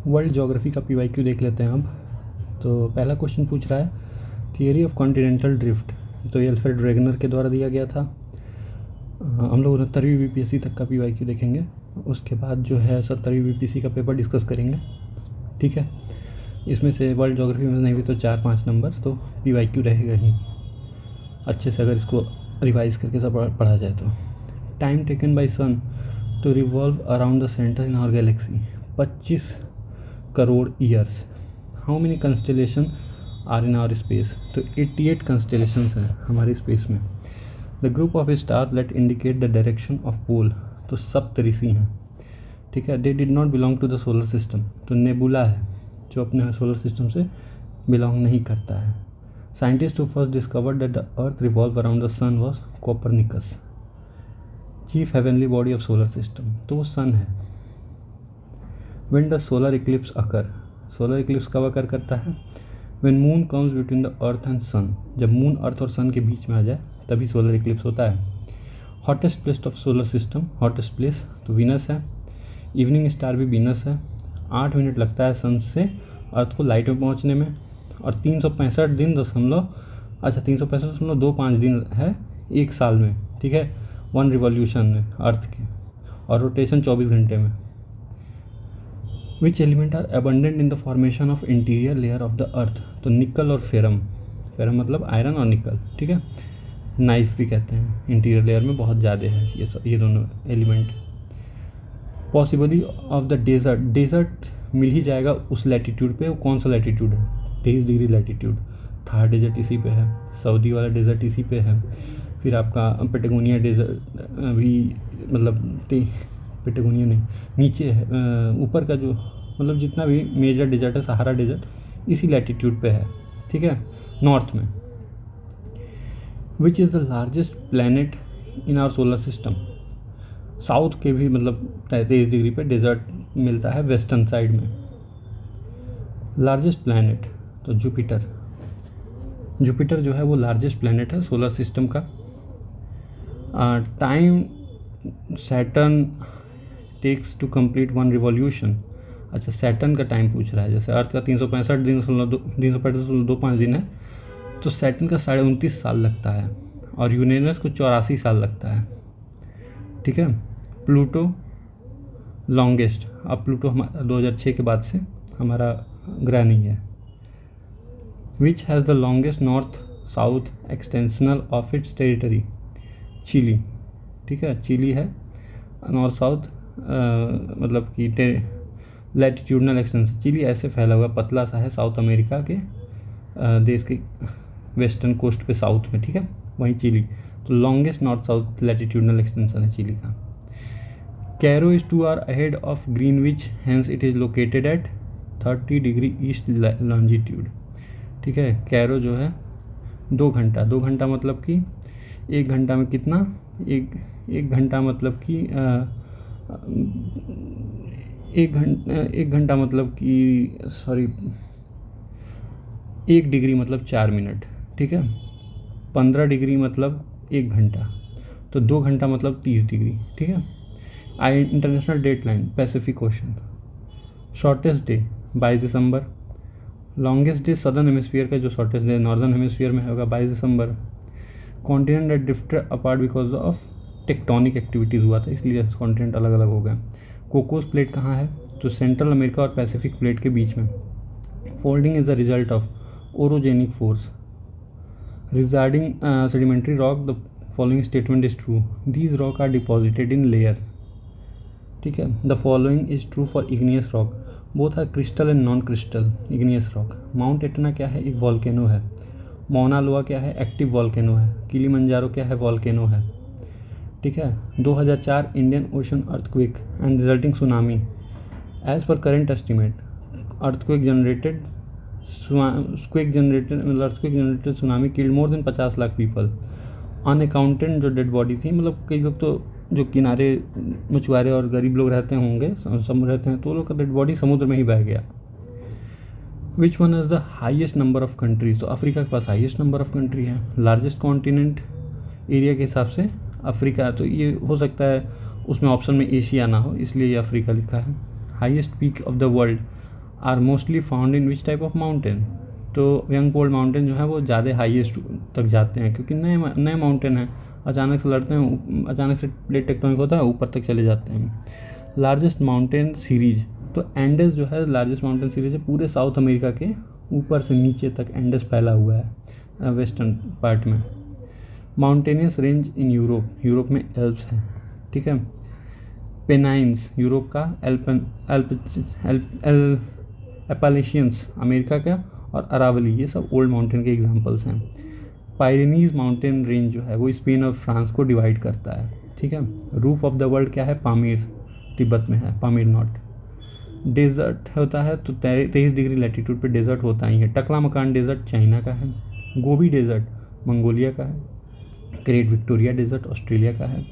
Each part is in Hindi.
वर्ल्ड ज्योग्राफी का PYQ देख लेते हैं अब। तो पहला क्वेश्चन पूछ रहा है थियरी ऑफ कॉन्टिनेंटल ड्रिफ्ट, तो ये अल्फ्रेड वेगनर के द्वारा दिया गया था। हम लोग 69वीं BPSC तक का PYQ देखेंगे, उसके बाद जो है 70वीं BPSC का पेपर डिस्कस करेंगे। ठीक है, इसमें से वर्ल्ड ज्योग्राफी में नहीं भी तो 4-5 नंबर तो PYQ रहेगा ही अच्छे से, अगर इसको रिवाइज करके सब पढ़ा जाए तो। Time taken by sun to revolve around the centre in our galaxy 25 crore years. How many constellation are in our space, तो 88 कंस्टेलेशंस हैं हमारे स्पेस में। The group of stars that indicate the direction of pole, तो सप्तऋषि हैं। ठीक है, they did not belong to the solar system, तो नेबुला है जो अपने सोलर सिस्टम से बिलोंग नहीं करता है। Scientist who first discovered that the earth revolve around the sun was Copernicus. Chief heavenly body of solar system, तो वो सन है। When the solar eclipse occur, solar eclipse कब अकर करता है? When moon comes between the earth and sun, जब मून अर्थ और सन के बीच में आ जाए तभी सोलर इक्लिप्स होता है। Hottest place of solar system, hottest place तो वीनस है। इवनिंग स्टार भी वीनस है। 8 मिनट लगता है सन से अर्थ को लाइट में पहुंचने में, और 365.25 दिन है एक साल में। ठीक है, 1 रिवॉल्यूशन में अर्थ के, और रोटेशन 24 घंटे में। Which element are abundant in the formation of interior layer of the earth, तो निकल और फेरम, फेरम मतलब आयरन और निकल। ठीक है, नाइफ भी कहते हैं, इंटीरियर लेयर में बहुत ज़्यादा है ये दोनों element. Possibly of the desert, desert मिल ही जाएगा उस लैटिट्यूड पे, वो कौन सा लैटिट्यूड है? 23 डिग्री लैटिट्यूड। थार डेजर्ट इसी पे है, सऊदी वाला डेजर्ट इसी पे है। फिर आपका पेटागोनिया डेजर्ट भी, मतलब पेटागोनिया नहीं, नीचे है, ऊपर का जो मतलब जितना भी मेजर डेजर्ट है, सहारा डेजर्ट इसी लैटिट्यूड पे है। ठीक है, नॉर्थ में। Which is the largest planet in our solar system, south के भी मतलब 23 डिग्री पे डेजर्ट मिलता है वेस्टर्न साइड में। लार्जेस्ट प्लैनेट तो जुपिटर, जुपिटर जो है वो लार्जेस्ट प्लैनेट है सोलर सिस्टम का। Time Saturn takes to complete 1 revolution, अच्छा सैटर्न का टाइम पूछ रहा है। जैसे अर्थ का 365.25 दिन है, तो सैटर्न का 29.5 साल लगता है, और यूरेनस को 84 साल लगता है। ठीक है, प्लूटो लॉन्गेस्ट, अब प्लूटो हमारा 2006 के बाद से हमारा ग्रह नहीं है। Which has the longest north south extensional of its territory, Chile. ठीक है, चिली है नॉर्थ साउथ मतलब कि लैटिट्यूडनल एक्सटेंशन। चिली ऐसे फैला हुआ पतला सा है साउथ अमेरिका के देश के वेस्टर्न कोस्ट पे साउथ में। ठीक है, वहीं चिली, तो longest north south latitudinal extension है चिली का। Cairo is 2 hour ahead of Greenwich, hence it is located at 30 degree east longitude. ठीक है, कैरो जो है 2 घंटा मतलब कि 1 घंटा में कितना, एक घंटा मतलब कि 1 घंटा मतलब कि 1 डिग्री मतलब 4 मिनट। ठीक है, 15 डिग्री मतलब 1 घंटा, तो 2 घंटा मतलब 30 डिग्री। ठीक है, international date line Pacific Ocean. Shortest day 22 December. Longest day southern hemisphere का जो शॉर्टेस्ट डे नॉर्दर्न हेमिस्फीयर में होगा 22 दिसंबर। Continent that drifted apart because of tectonic activities हुआ था, इसलिए कॉन्टिनेंट अलग अलग हो गए। कोकोस प्लेट कहाँ है? तो सेंट्रल अमेरिका और पैसिफिक प्लेट के बीच में। Folding is the result of orogenic force. Regarding sedimentary rock the following statement is true, these rock are deposited in layer. ठीक है, the following is true for igneous rock, both are crystal and non crystal igneous rock. Mount Etna क्या है? एक वॉल्केनो है। मौना लोआ क्या है? एक्टिव वॉल्केनो है। किलिमंजारो क्या है? वॉल्केनो है। ठीक है, 2004 Indian ocean earthquake and resulting tsunami. As per current estimate earthquake generated tsunami killed more than 50 lakh people. Unaccounted जो डेड बॉडी थी, मतलब कई लोग तो जो किनारे मछुआरे और गरीब लोग रहते होंगे, समुद्र रहते हैं, तो लोग का डेड बॉडी समुद्र में ही बह गया। Which one has the highest number of countries, तो अफ्रीका के पास हाईएस्ट नंबर ऑफ कंट्री है। लार्जेस्ट कॉन्टिनेंट एरिया के हिसाब से अफ्रीका, तो ये हो सकता है उसमें ऑप्शन में एशिया ना हो, इसलिए ये अफ्रीका लिखा है। Highest peak of the world, are mostly found in which type of mountain. तो यंग पोल्ड माउंटेन जो है वो ज़्यादा हाईएस्ट तक जाते हैं, क्योंकि नए नए माउंटेन हैं, अचानक से लड़ते हैं, अचानक से प्लेट टेक्टोनिक होता है, ऊपर तक चले जाते हैं। लार्जेस्ट माउंटेन सीरीज, तो एंडेस जो है लार्जेस्ट माउंटेन सीरीज है, पूरे साउथ अमेरिका के ऊपर से नीचे तक एंडेस फैला हुआ है वेस्टर्न पार्ट में। Mountainous range in Europe, Europe में एल्प्स हैं, ठीक है। पेनाइंस यूरोप का, एपालेशियंस अमेरिका का, और अरावली, ये सब ओल्ड माउंटेन के एग्जांपल्स हैं। पायरेनीज माउंटेन रेंज जो है वो स्पेन और फ्रांस को डिवाइड करता है, ठीक है। रूफ ऑफ द वर्ल्ड क्या है, पामीर, तिब्बत में है, पामीर नॉट। डेजर्ट होता है तो 23 डिग्री लैटीट्यूड पे डेजर्ट होता ही है। टकला मकान डेजर्ट चाइना का है। गोबी डेजर्ट मंगोलिया का है। ग्रेट विक्टोरिया डेजर्ट ऑस्ट्रेलिया का है।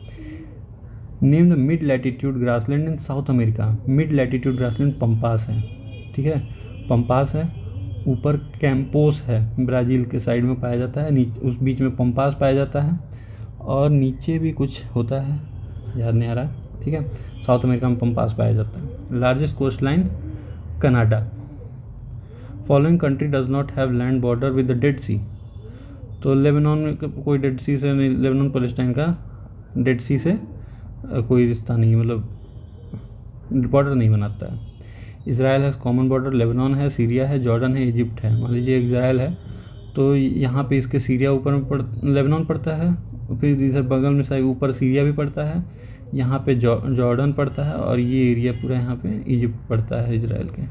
Name the mid latitude grassland in south America, mid latitude grassland pampas है, ठीक है, पंपास है। ऊपर कैंपोस है, ब्राज़ील के साइड में पाया जाता है, नीचे उस बीच में पंपास पाया जाता है, और नीचे भी कुछ होता है, याद नहीं आ रहा है, ठीक है। साउथ अमेरिका में पंपास पाया जाता है। Largest coastline Canada. Following country does not have land border with the Dead Sea, तो लेबनान में कोई डेड सी से नहीं, लेबनान पैलेस्टाइन का डेड सी से कोई रिश्ता नहीं, मतलब बॉर्डर नहीं बनाता है। इज़राइल है कॉमन बॉर्डर, लेबनान है, सीरिया है, जॉर्डन है, इजिप्ट है। मान लीजिए इज़राइल है तो यहाँ पे इसके सीरिया ऊपर में लेबनान पड़ता है, फिर इधर बगल में साइड ऊपर सीरिया भी पड़ता है, यहाँ पे जॉर्डन पड़ता है, और ये एरिया पूरा यहाँ पे इजिप्ट पड़ता है इजराइल के।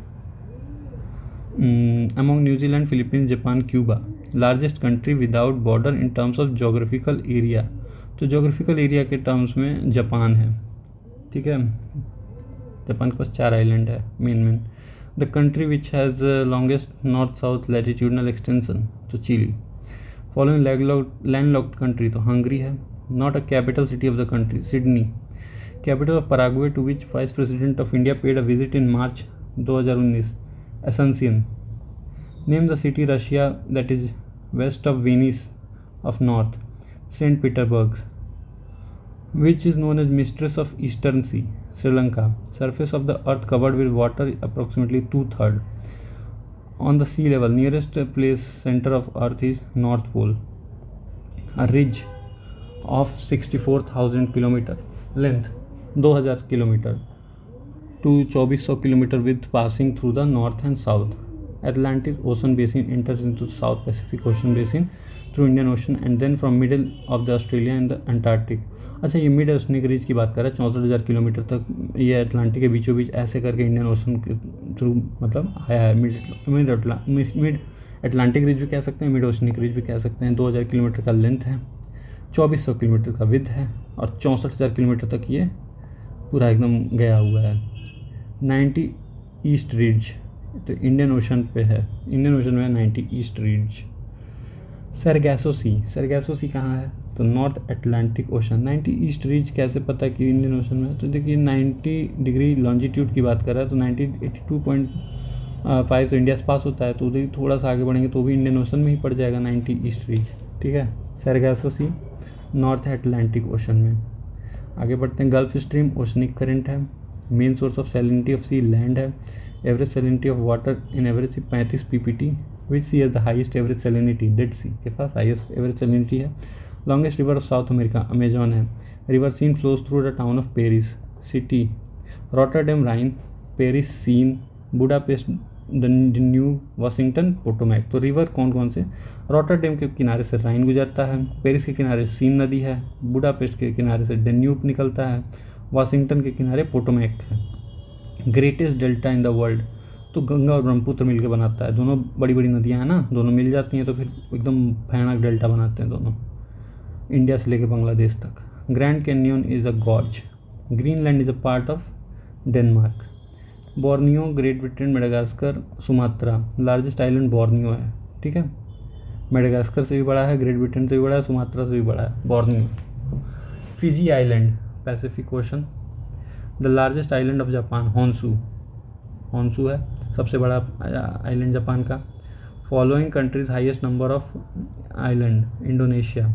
Among New Zealand, Philippines, Japan, Cuba. Largest country without border in terms of geographical area, तो जोग्राफिकल एरिया के टर्म्स में जापान है, ठीक है। जापान के पास 4 आइलैंड है main. The country which has longest north south latitudinal extension, तो चिली। फॉलोइंग लैंडलॉक्ड कंट्री, तो हंगरी है। Not a capital city of the country, Sydney. Capital of Paraguay to which vice president of India paid a visit in March 2019, ascension. Name the city Russia that is west of Venice of north, saint Petersburg. Which is known as mistress of eastern sea, Sri Lanka. Surface of the earth covered with water approximately 2/3. On the sea level, nearest place center of earth is North Pole. A ridge of 64,000 kilometer length, 2000 kilometer to 2400 kilometer width, passing through the north and south. Atlantic Ocean basin enters into South Pacific Ocean basin through Indian Ocean and then from middle of the Australia and the Antarctic. अच्छा, ये मिड ओशनिक रीज की बात कर रहा है, 64,000 किलोमीटर तक ये अटलांटिक के बीचों बीच ऐसे करके इंडियन ओशन के थ्रू मतलब आया है। मिड अटलांटिक रीज भी कह सकते हैं, मिड ओशनिक रीज भी कह सकते हैं। 2000 किलोमीटर का लेंथ है, 2400 किलोमीटर का विड्थ है, और 64,000 किलोमीटर तक ये पूरा एकदम गया हुआ है। 90 ईस्ट रीज, तो इंडियन ओशन पे है, इंडियन ओशन में 90 ईस्ट रीज। सरगैसो सी कहाँ है, तो नॉर्थ अटलांटिक ओशन। 90 ईस्ट रीज कैसे पता कि इंडियन ओशन में है, तो देखिए 90 डिग्री लॉन्जिट्यूड की बात कर रहा है, तो 82.5 तो इंडिया से पास होता है, तो उधर थोड़ा सा आगे बढ़ेंगे तो भी इंडियन ओशन में ही पड़ जाएगा 90 ईस्ट रीज, ठीक है। Sargasso sea north Atlantic ocean में। आगे बढ़ते हैं। गल्फ स्ट्रीम ओशनिक करंट है। Main source of salinity of sea land है। Average salinity of water in average 35 ppt। Which sea has the highest average salinity, dead sea के पास हाईएस्ट एवरेज सैलिनिटी है। Longest river of south America Amazon है। River Seine flows through the town of Paris city. Rotterdam Rhine, Paris Seine, Budapest, new Washington, Potomac. तो रिवर कौन कौन से, रॉटरडैम के किनारे से राइन गुजरता है, पेरिस के किनारे सीन नदी है, बुडापेस्ट के किनारे से डेन्यूब निकलता है, वाशिंगटन के किनारे पोटोमैक है। Greatest delta in the world, तो गंगा और ब्रह्मपुत्र मिलकर बनाता है। दोनों बड़ी बड़ी नदियाँ हैं ना, दोनों मिल जाती हैं तो फिर एकदम भयानक डेल्टा बनाते हैं दोनों, इंडिया से लेकर बांग्लादेश तक। Grand Canyon is a gorge. Greenland is a part of Denmark. Borneo, great Britain, Madagascar, Sumatra. Largest island Borneo है, ठीक है। मेडागास्कर से भी बड़ा है, ग्रेट ब्रिटेन से भी बड़ा है, सुमात्रा से भी बड़ा है Borneo. Fiji island, Pacific ocean. The largest island of Japan, Honshu है सबसे बड़ा आइलैंड जापान का। Following countries highest number of island, Indonesia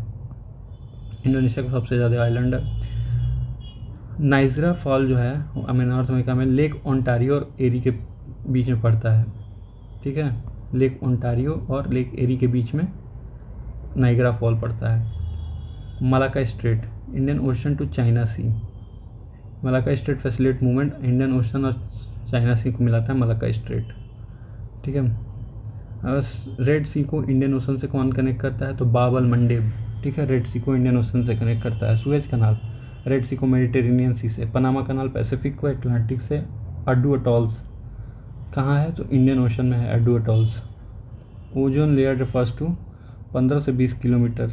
का सबसे ज़्यादा आइलैंड है। नाइजरा फॉल जो है नॉर्थ अमेरिका में लेक ओंटारियो और एरी के बीच में पड़ता है, ठीक है। लेक ओंटारियो और लेक एरी के बीच में नाइग्रा फॉल पड़ता है। Malacca strait, Indian ocean to China C. Malacca strait facilitate movement Indian ocean और चाइना सी को मिलाता है मलाका स्ट्रेट, ठीक है। रेड सी को इंडियन ओशन से कौन कनेक्ट करता है, तो बाब अल मंडेब, ठीक है। रेड सी को इंडियन ओशन से कनेक्ट करता है। सुएज कनाल रेड सी को मेडिटेरेनियन सी से। पनामा कनाल पैसिफिक को अटलांटिक से। अड्डू अटॉल्स कहाँ है, तो इंडियन ओशन में है Addu atolls. Ozone layer refers to 15 से 20 kilometre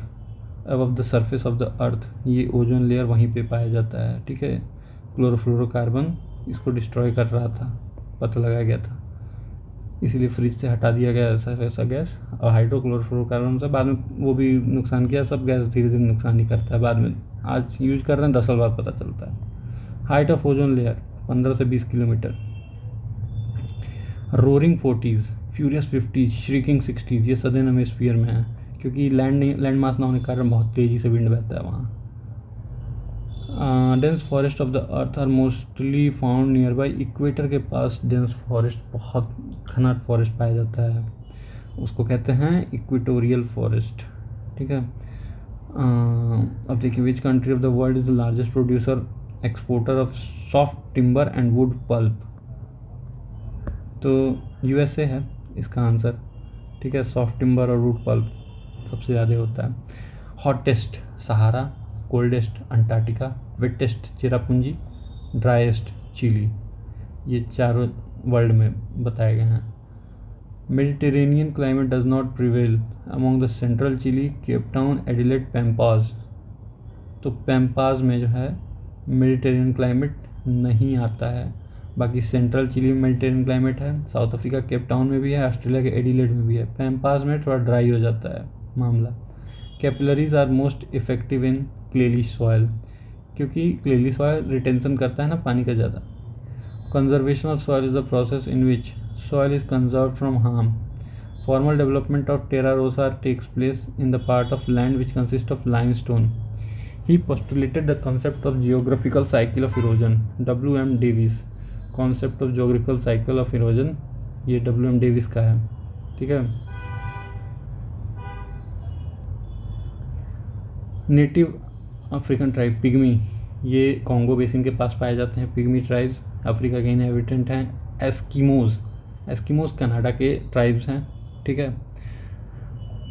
above the surface of the earth, ये ओजोन लेयर वहीं पे पाया जाता है, ठीक है। क्लोरोफ्लोरोकार्बन इसको डिस्ट्रॉय कर रहा था, पता लगाया गया था, इसीलिए फ्रिज से हटा दिया गया ऐसा गैस। और हाइड्रोक्लोरोफ्लोरोकार्बन से बाद में वो भी नुकसान किया। सब गैस धीरे धीरे नुकसान ही करता है, बाद में आज यूज कर रहे हैं 10 साल बाद पता चलता है। हाइट ऑफ ओजोन लेयर 15 से 20 kilometre. Roaring 40s, furious 50s, shrieking 60s, ये सदर्न हेमिस्फीयर में है, क्योंकि लैंड मास ना होने के कारण बहुत तेज़ी से विंड बहता है वहाँ। Dense forest of the earth are mostly found near by equator के पास डेंस फॉरेस्ट, बहुत घना फॉरेस्ट पाया जाता है, उसको कहते हैं इक्वेटोरियल फॉरेस्ट, ठीक है। अब देखिए, which country of the world is the largest producer exporter of soft timber and wood pulp, तो यूएसए है इसका आंसर, ठीक है। सॉफ्ट टिम्बर और वुड पल्प सबसे ज़्यादा होता है। Hottest Sahara, coldest Antarctica, wettest Cherrapunji, driest Chile, ये चारों वर्ल्ड में बताए गए हैं। Mediterranean climate does not prevail among the central Chile, Cape Town, Adelaide, Pampas, तो पैम्पाज में जो है मेडिटेरेनियन क्लाइमेट नहीं आता है। बाकी सेंट्रल चिली में मेडिटेरियन क्लाइमेट है, साउथ अफ्रीका केप टाउन में भी है, ऑस्ट्रेलिया के एडिलेड में भी है। पैम्पास में थोड़ा ड्राई हो जाता है मामला। Capillaries are most effective in clayey soil, क्योंकि क्लेली सॉयल रिटेंशन करता है ना पानी का ज़्यादा। Conservation of soil is the process in which soil is conserve from harm. Formal development of terra rossa takes place in the part of land which consist of limestone. He postulated the concept of geographical cycle of erosion, W.M. Davis। Concept of geographical cycle of erosion, ये W.M. डेविस का है, ठीक है। नेटिव अफ्रीकन ट्राइब पिग्मी, ये कॉन्गो बेसिन के पास पाए जाते हैं। पिग्मी ट्राइब्स अफ्रीका के इनहेबिटेंट हैं। एस्किमोज कनाडा के ट्राइब्स हैं, ठीक है।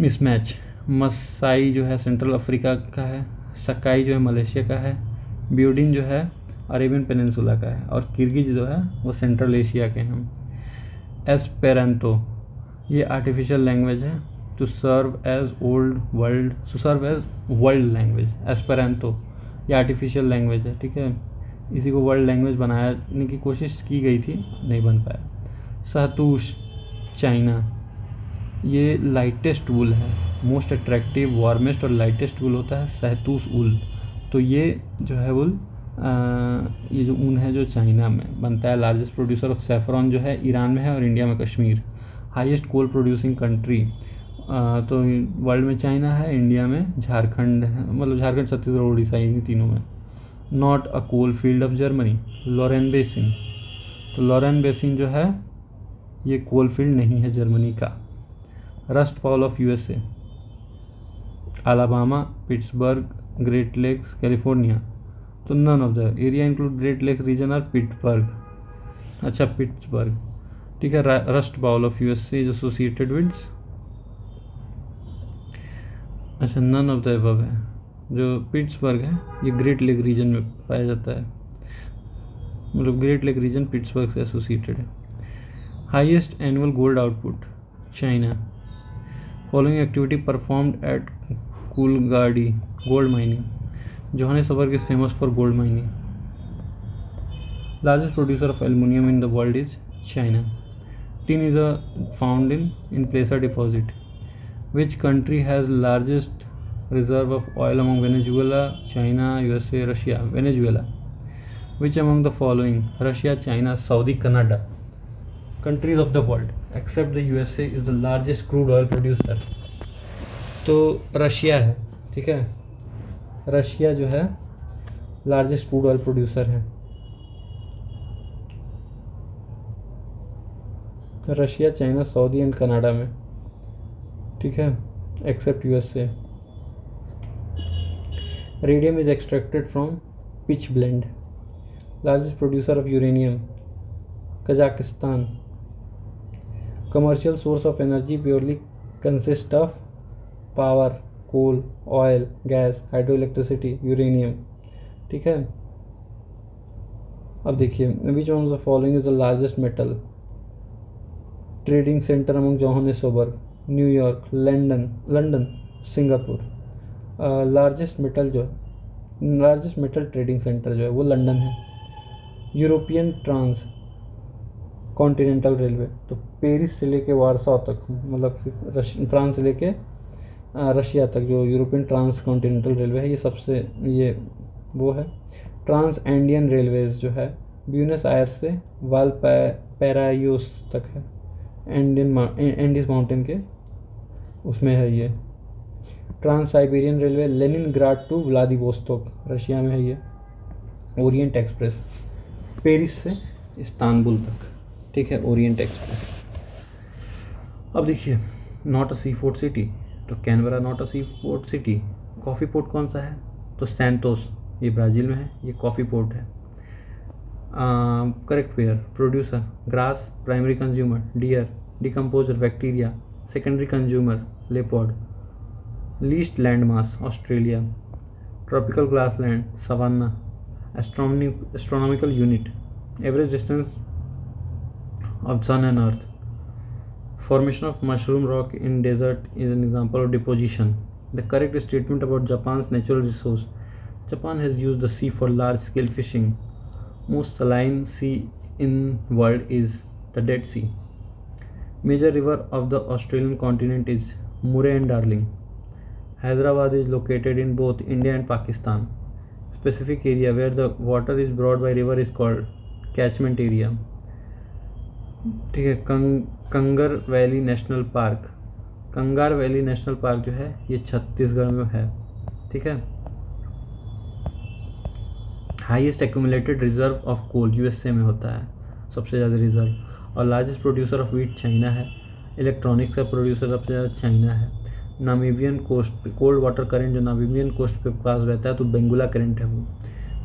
मिसमैच, मसाई जो है सेंट्रल अफ्रीका का है, सकाई जो है मलेशिया का है, ब्यूडिन जो है अरेबियन पेनिनसुला का है, और किर्गिज जो है वो सेंट्रल एशिया के हैं। एस्पेरांतो, ये आर्टिफिशियल लैंग्वेज है to serve as world language. Esperanto ये आर्टिफिशियल लैंग्वेज है, ठीक है। इसी को वर्ल्ड लैंग्वेज बनाने की कोशिश की गई थी, नहीं बन पाया। सहतूश चाइना, ये लाइटेस्ट वूल है, मोस्ट अट्रैक्टिव, वार्मेस्ट और लाइटेस्ट वूल होता है सहतूश वूल। तो ये जो है वूल, ये जो ऊन है जो चाइना में बनता है। लार्जेस्ट प्रोड्यूसर ऑफ सैफरॉन जो है ईरान में है, और इंडिया में Kashmir. Highest coal producing country, तो वर्ल्ड में चाइना है, इंडिया में झारखंड है, मतलब झारखंड, छत्तीसगढ़, उड़ीसा, इन तीनों में। Not a coal field of Germany, Lorraine basin, तो लॉरेन बेसिन जो है ये कोल फील्ड नहीं है जर्मनी का। Rust bowl of USA, Alabama, Pittsburgh, great lakes, California, तो none of the area include great lake region or Pittsburgh, अच्छा पिट्सबर्ग, ठीक है। Rust bowl of USA is associated with, अच्छा नन ऑफ द अबव है, जो पिट्सबर्ग है ये ग्रेट लेक रीजन में पाया जाता है, मतलब ग्रेट लेक रीजन पिट्सबर्ग से एसोसिएटेड है। Highest annual gold output China. Following activity performed at Coolgardie gold mining. Johannesburg is famous for gold mining. Largest producer of aluminium in the world is China. Tin is found in placer deposit. Which country has largest reserve of oil among Venezuela, China, USA, Russia? Venezuela. Which among the following, Russia, China, Saudi, Canada, countries of the world except the USA is the largest crude oil producer? तो रशिया है, ठीक है। रशिया जो है लार्जेस्ट क्रूड ऑयल प्रोड्यूसर है। Russia, China, Saudi and Canada में, ठीक है, except USA. Radium is extracted from pitchblende. Largest producer of uranium, Kazakhstan. Commercial source of energy purely consist of power, coal, oil, gas, hydroelectricity, uranium, ठीक है। अब देखिए, which one of the following is the largest metal trading centre among Johannesburg, New York, London, Singapore. Largest metal trading centre जो है वो लंदन है। यूरोपियन ट्रांस कॉन्टिनेंटल रेलवे, तो पेरिस से लेके वारसा तक, मतलब फ्रांस से लेके रशिया तक जो यूरोपियन ट्रांस कॉन्टिनेंटल रेलवे है, ये सबसे ये वो है। ट्रांस एंडियन रेलवेज जो है ब्यूनस आयर्स से वालपैराइसोस तक है, एंडीज माउंटेन के उसमें है ये। Trans Siberian railway Leningrad to Vladivostok, Russia में है ये। ओरिएंट एक्सप्रेस पेरिस से इस्तांबुल तक, ठीक है, ओरिएंट एक्सप्रेस। अब देखिए, not a sea port city, तो Canberra not a sea port city. Coffee port कौन सा है, तो सैंतोस, ये ब्राज़ील में है, ये कॉफ़ी पोर्ट है। Correct pair. Producer grass, primary consumer deer, decomposer bacteria, secondary consumer leopard. Least land mass Australia. Tropical grassland savanna. Astronomical unit average distance of sun and earth. Formation of mushroom rock in desert is an example of deposition. The correct statement about Japan's natural resource. Japan has used the sea for large scale fishing. Most saline sea in world is the Dead Sea. Major river of the Australian continent is Murray and Darling. Hyderabad is located in both India and Pakistan. Specific area where the water is brought by river is called catchment area. ठीक है। Kanger valley national park, Kanger valley national park जो है ये छत्तीसगढ़ में है, ठीक है। Highest accumulated reserve of coal USA में होता है, सबसे ज़्यादा रिजर्व। और largest producer of wheat China है। इलेक्ट्रॉनिक्स का प्रोड्यूसर सबसे ज़्यादा चाइना है। नामीबियन कोस्ट पे कोल्ड वाटर करंट जो नामीबियन कोस्ट पे पास बहता है तो बेंगुला करंट है वो।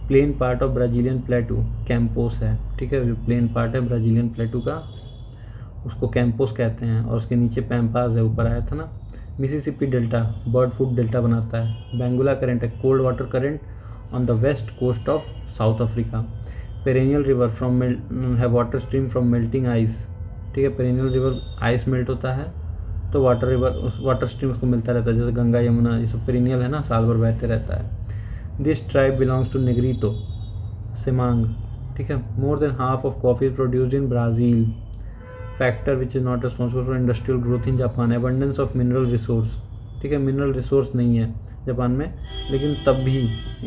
Plain part of Brazilian plateau Campos है, ठीक है। जो प्लेन पार्ट है ब्राज़ीलियन प्लेटू का उसको कैंपोस कहते हैं, और उसके नीचे पैम्पास है, ऊपर आया था ना। Mississippi delta bird food delta बनाता है। बेंगुला करंट है cold water current on the west coast of South Africa. Perennial river from है water stream from melting ice, ठीक है। पेरेनियल रिवर आइस मेल्ट होता है तो वाटर रिवर उस वाटर स्ट्रीम उसको मिलता रहता है, जैसे गंगा यमुना ये सब पेरेनियल है ना, साल भर बहते रहता है। दिस ट्राइब बिलोंग्स टू नेग्रीतो सिमांग, ठीक है। More than half of coffee is produced in Brazil. Factor which is not responsible for industrial growth in Japan. Abundance of mineral resource, ठीक है। मिनरल रिसोर्स नहीं है जापान में, लेकिन तब भी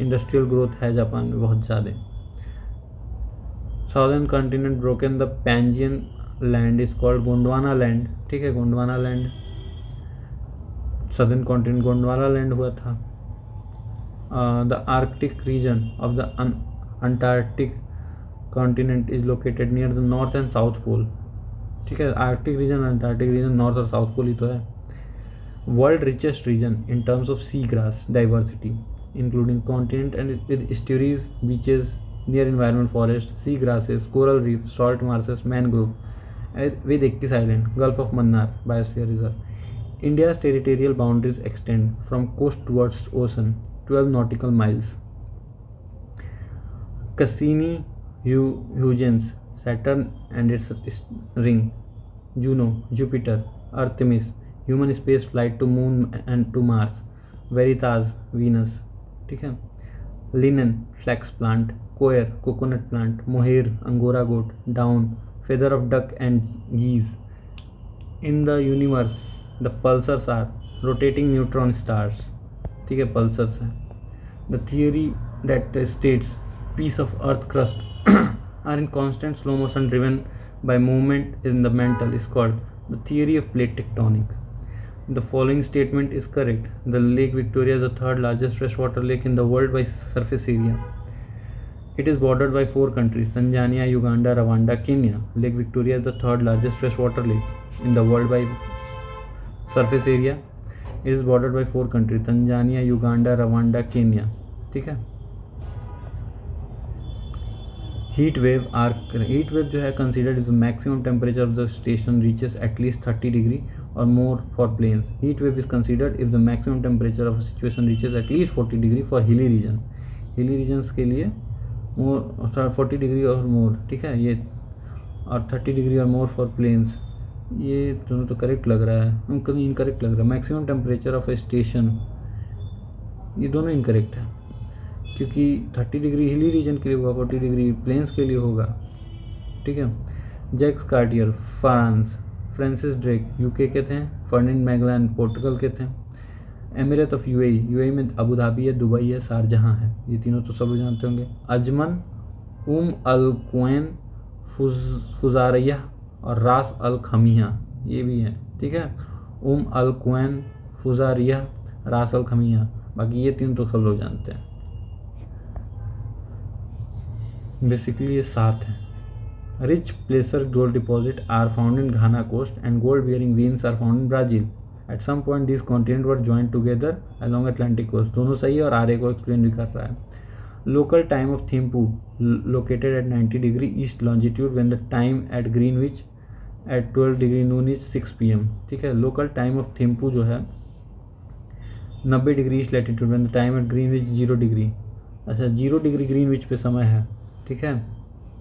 इंडस्ट्रियल ग्रोथ है जापान में बहुत ज़्यादा। Southern continent broken the Pangaean land is called Gondwana land, ठीक है। Gondwana land southern continent Gondwana land हुआ था। The Arctic region of the Antarctic continent is located near the north and south pole, ठीक है। Arctic region Antarctic region north और साउथ पोल ही तो है। World richest region in terms of sea grass diversity including continent and with estuaries, beaches, near environment forest, sea grasses, coral reef, salt marshes, mangrove with 81 island, Gulf of Mannar Biosphere Reserve. India's territorial boundaries extend from coast towards ocean 12 nautical miles. Cassini-Huygens, Saturn and its ring, Juno, Jupiter, Artemis, human space flight to moon and to Mars, Veritas, Venus, ठीक है। Linen flax plant, coir coconut plant, mohair Angora goat, down feather of duck and geese. In the universe the pulsars are rotating neutron stars, ठीक है, पल्सर्स हैं। The theory that states piece of earth crust are in constant slow motion driven by movement in the mantle is called the theory of plate tectonic. The following statement is correct. The Lake Victoria is the third largest freshwater lake in the world by surface area. It is bordered by 4 countries: Tanzania, Uganda, Rwanda, Kenya. Lake Victoria is the third largest freshwater lake in the world by surface area. It is bordered by 4 countries: Tanzania, Uganda, Rwanda, Kenya. ठीक है. हीट वेव जो है considered is the maximum temperature of the station reaches at least 30 degree और more for plains. Heat wave is considered if the maximum temperature of situation reaches at least 40 degree for hilly region. Hilly regions के लिए मोर 40 डिग्री और मोर. ठीक है. ये और 30 डिग्री और मोर फॉर प्लेन्स. ये दोनों तो करेक्ट लग रहा है, कहीं इनकरेक्ट लग रहा है. Maximum temperature of A station, ये दोनों इनकरेक्ट है क्योंकि 30 डिग्री हिली रीजन के लिए होगा, 40 डिग्री प्लेन्स के लिए होगा. ठीक है. Jacques Cartier France, Francis Drake UK के थे, फर्डिनेंड मैगेलन पोर्टुगल के थे. एमिरेट ऑफ यूएई में अबू धाबी है, दुबई है, शारजहाँ है. ये तीनों तो सब लोग जानते होंगे. अजमन, अल क्वैन, फुजारिया और रास अल खमिया, ये भी है. ठीक है. अल क्वैन, फुजारिया, रास अल खमिया. बाकी ये तीन तो सब लोग जानते हैं. बेसिकली ये 7 हैं. Rich placer gold deposit are found in Ghana coast and gold bearing veins are found in Brazil. At some point this continent were joint together along Atlantic coast. दोनों सही है और आरे को एक्सप्लेन भी कर रहा है. Local time of Thimphu located at 90 degree east longitude when the time at Greenwich at 12 degree noon is 6 PM. ठीक है. लोकल टाइम ऑफ थिम्पू जो है 90 degree east latitude when the time at Greenwich 0 degree. अच्छा, 0 डिग्री ग्रीनविच पे समय है. ठीक है.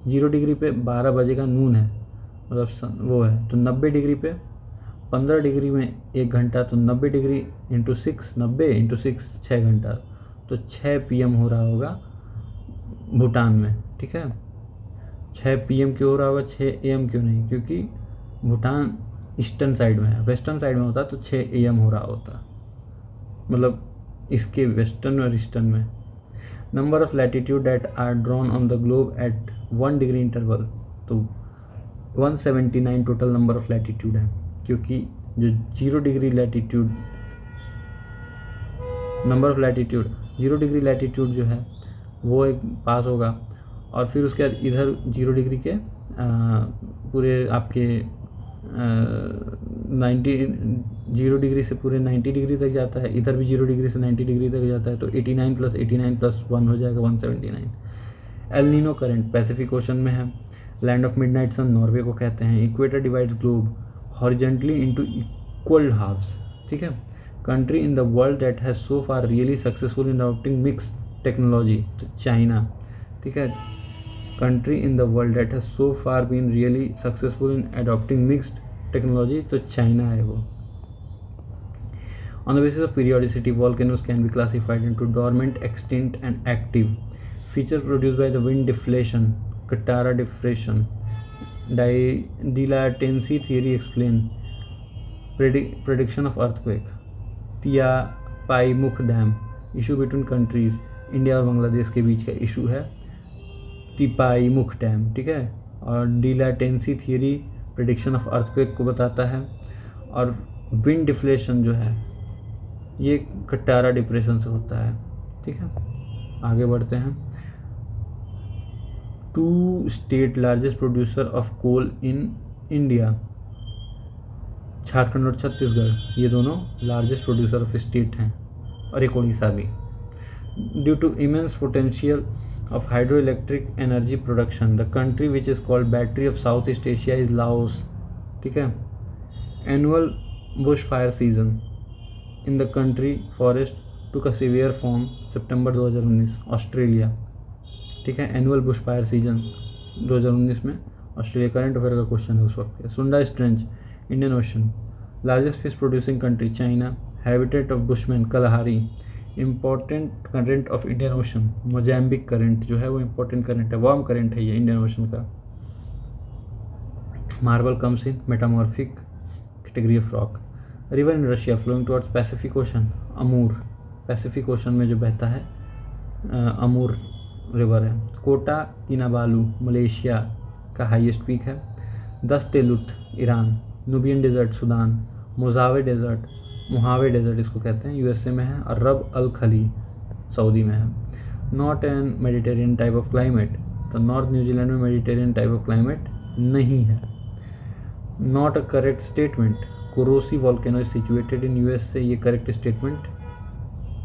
0 डिग्री पे 12 बजे का नून है, मतलब वो है. तो 90 डिग्री पे 15 डिग्री में 1 घंटा, तो 90 डिग्री इंटू 6, 90 इंटू 6 6 घंटा, तो 6 PM हो रहा होगा भूटान में. ठीक है. 6 PM क्यों हो रहा होगा, 6 AM क्यों नहीं? क्योंकि भूटान ईस्टर्न साइड में है, वेस्टर्न साइड में होता तो 6 AM हो रहा होता, मतलब इसके वेस्टर्न और ईस्टर्न में. Number of latitude that are drawn on the globe at 1 degree interval, तो 179 टोटल नंबर ऑफ लैटिट्यूड है. क्योंकि जो 0 degree latitude number of latitude 0 degree latitude जो है वो एक पास होगा, और फिर उसके बाद इधर 0 डिग्री के पूरे आपके 0 डिग्री से पूरे 90 डिग्री तक जाता है. इधर भी 0 डिग्री से 90 डिग्री तक जाता है, तो 89 + 89 + 1 हो जाएगा 179. El Nino current Pacific ocean में है. Land of midnight sun Norway को कहते हैं. Equator divides globe horizontally into equal halves. ठीक है. Country in the world that has so far really successful in adopting mix technology, तो चाइना. ठीक है. Country in the world that has so far been really successful in adopting mixed technology, तो चाइना है वो. On the basis of periodicity volcanoes can be classified into dormant, extinct and active. Feature produced by the wind deflation, Qattara depression. dilatancy theory explain. Prediction of earthquake. Tipaimukh dam issue between countries, India और बांग्लादेश के बीच का इशू है तिपाईमुख डैम. ठीक है. और डिलाटेंसी थियरी प्रेडिक्शन ऑफ अर्थक्वेक को बताता है. और विंड डिफ्लेशन जो है ये कटारा डिप्रेशन से होता है. ठीक है. आगे बढ़ते हैं. 2 state largest producer of coal in India, Jharkhand और छत्तीसगढ़, ये दोनों लार्जेस्ट प्रोड्यूसर ऑफ स्टेट हैं, और एक उड़ीसा भी. Due to immense potential of hydro electric energy production, the country which is called battery of south east Asia is Laos. ठीक है. Annual bush fire season in the country forest took a severe form September 2019, Australia. ठीक है. एनुअल बुश फायर सीजन 2019 में ऑस्ट्रेलिया. करंट अफेयर का क्वेश्चन है उस वक्त. Sunda trench, Indian ocean. Largest fish producing country China. Habitat of bushman Kalahari. Important current of Indian ocean Mozambique current जो है वो इंपॉर्टेंट करंट है, वार्म करंट है ये इंडियन ओशन का. Marble comes in metamorphic category of rock. River in Russia flowing towards Pacific ocean, Amur. Pacific ocean में जो बहता है अमूर रिवर है. कोटा किनाबालू मलेशिया का हाईएस्ट पीक है. Dasht e Lut Iran. Nubian desert Sudan. Mojave desert इसको कहते हैं, यूएसए में है. और रब अल खली सऊदी में है. Not an Mediterranean type of climate, तो नॉर्थ न्यूजीलैंड में मेडिटेरियन टाइप ऑफ क्लाइमेट नहीं है। नॉट अ करेक्ट स्टेटमेंट, कुरोसी volcano is situated in USA, ये करेक्ट स्टेटमेंट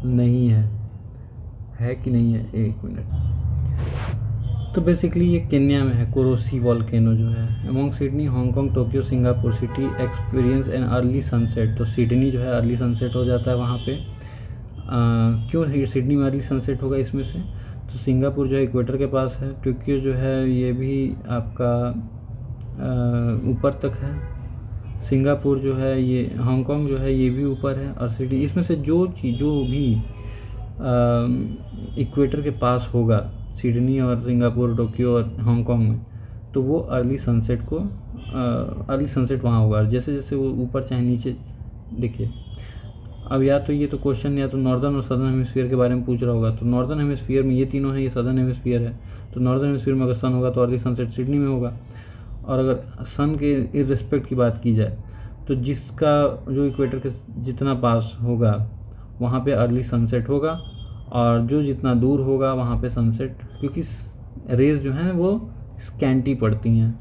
नहीं है कि नहीं है, एक मिनट। तो बेसिकली ये केन्या में है कुरोसी वॉल्केनो जो है। Among Sydney, Hong Kong, Tokyo, Singapore city experience an early sunset, तो सिडनी जो है अर्ली सनसेट हो जाता है वहाँ पे। क्यों सिडनी में अर्ली सनसेट होगा इसमें से? तो सिंगापुर जो है इक्वेटर के पास है, टोक्यो जो है ये भी आपका ऊपर तक है, सिंगापुर जो है ये, हांगकांग जो है ये भी ऊपर है, और सिटी इसमें से जो भी इक्वेटर के पास होगा सिडनी और सिंगापुर, टोक्यो और हांगकांग में, तो वो अर्ली सनसेट वहाँ होगा। जैसे जैसे वो ऊपर चाहे नीचे, देखिए अब या तो ये तो क्वेश्चन या तो नॉर्दर्न और सदर्न हेमिस्फीयर के बारे में पूछ रहा होगा, तो नॉर्दर्न हेमिस्फीयर में ये तीनों है, ये सदर्न हेमिस्फीयर है, तो नॉर्दर्न हेमिस्फीयर में अगर सन होगा तो अर्ली सनसेट सिडनी में होगा। और अगर सन के इररिस्पेक्ट की बात की जाए तो जिसका जो इक्वेटर के जितना पास होगा वहाँ पे अर्ली सनसेट होगा, और जो जितना दूर होगा वहाँ पे सनसेट, क्योंकि रेज जो हैं वो स्कैंटी पड़ती हैं,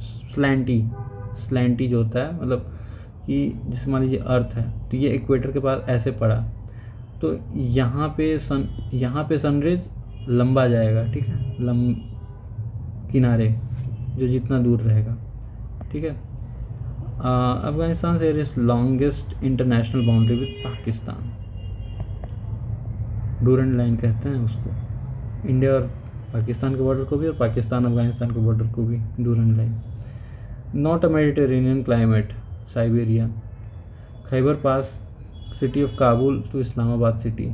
स्लैंटी जो होता है, मतलब कि जैसे मान लीजिए अर्थ है तो ये इक्वेटर के पास ऐसे पड़ा, तो यहाँ पे सनरेज लंबा जाएगा, ठीक है, किनारे जो जितना दूर रहेगा, ठीक है। अफगानिस्तान से is longest international boundary with Pakistan, Durand line कहते हैं उसको, इंडिया और पाकिस्तान के बॉर्डर को भी और पाकिस्तान अफगानिस्तान के बॉर्डर को भी Durand line. Not a Mediterranean climate, Siberia. Khyber pass, city of Kabul to Islamabad city,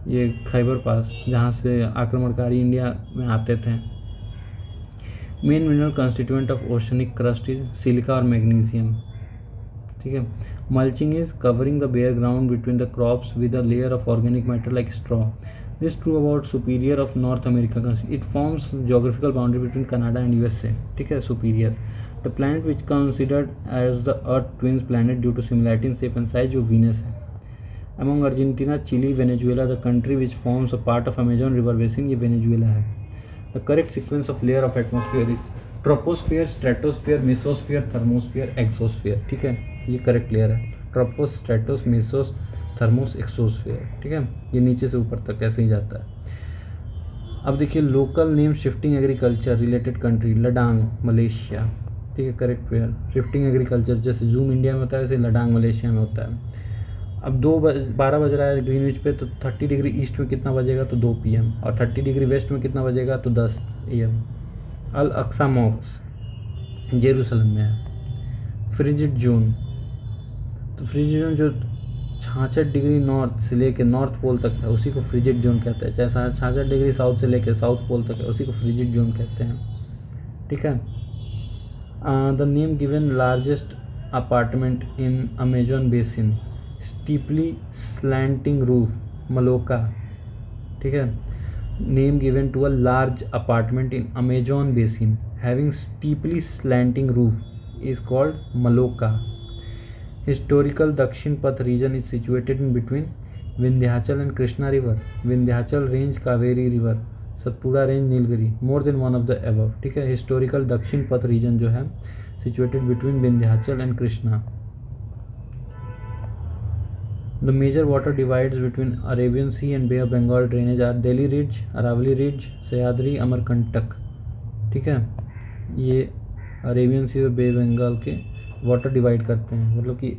ये खैबर पास जहाँ से आक्रमणकारी इंडिया में आते थे। Main mineral constituent of oceanic crust is silica और मैग्नीशियम, ठीक है। Mulching is covering the bare ground between the crops with a layer of organic matter like straw, this true about Superior of North America, it forms geographical boundary between Canada and USA, ठीक है, Superior. The planet which considered as the earth twins planet due to similarity in shape and size, जो वीनस है। Among Argentina, Chile, Venezuela, the country which forms a part of Amazon river basin, ये वेनेजुएला है। The correct sequence of layer of atmosphere is troposphere, stratosphere, mesosphere, thermosphere, exosphere, ठीक है, ये करेक्ट लेयर है। ट्रोपोस, स्ट्रेटोस, मेसोस, थर्मोस, एक्सोस्फियर, ठीक है, ये नीचे से ऊपर तक ऐसे ही जाता है। अब देखिए local name shifting agriculture related country, ladang, Malaysia, ठीक है, करेक्ट पेयर। शिफ्टिंग एग्रीकल्चर जैसे जूम इंडिया में होता है वैसे लडांग मलेशिया में होता है। अब 12 बज रहा है ग्रीनविच पे, तो 30 डिग्री ईस्ट में कितना बजेगा, तो 2 PM, और 30 डिग्री वेस्ट में कितना बजेगा, तो 10 AM। Al Aqsa mosque Jerusalem में है। फ्रिजिड जोन, तो फ्रिजिड जोन जो 66 डिग्री नॉर्थ से लेके नॉर्थ पोल तक है उसी को फ्रिजिड जोन कहते हैं, चाहे 66 डिग्री साउथ से लेके साउथ पोल तक है उसी को फ्रिजिड जोन कहते हैं, ठीक है। The name given largest apartment in Amazon basin, steeply slanting roof, maloca, ठीक है। Name given to a large apartment in Amazon basin having steeply slanting roof is called maloca. Historical Dakshin path region is situated in between Vindhyachal and Krishna river, Vindhyachal range, Kaveri river, Satpura range, Nilgiri, more than one of the above, ठीक है। हिस्टोरिकल दक्षिण पथ रीजन जो है situated between Vindhyachal and Krishna. The major water divides between Arabian Sea and Bay of Bengal drainage are Delhi Ridge, Aravali Ridge, Sahyadri, Amarkantak, ठीक है। ये अरेबियन सी और बे बंगाल के वाटर डिवाइड करते हैं, मतलब कि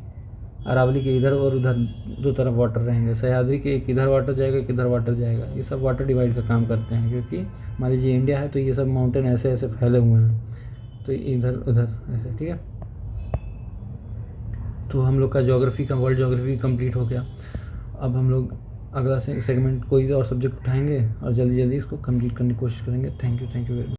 अरावली के इधर और उधर दो तरफ वाटर रहेंगे, सह्याद्री के एक इधर वाटर जाएगा एक इधर वाटर जाएगा, ये सब वाटर डिवाइड का काम करते हैं। क्योंकि मान लीजिए इंडिया है तो ये सब माउंटेन ऐसे ऐसे फैले हुए हैं, तो इधर उधर ऐसे, ठीक है। तो हम लोग का ज्योग्राफी का वर्ल्ड ज्योग्राफी कंप्लीट हो गया। अब हम लोग अगला सेगमेंट कोई और सब्जेक्ट उठाएंगे और जल्दी जल्दी इसको कंप्लीट करने की कोशिश करेंगे। Thank you very much.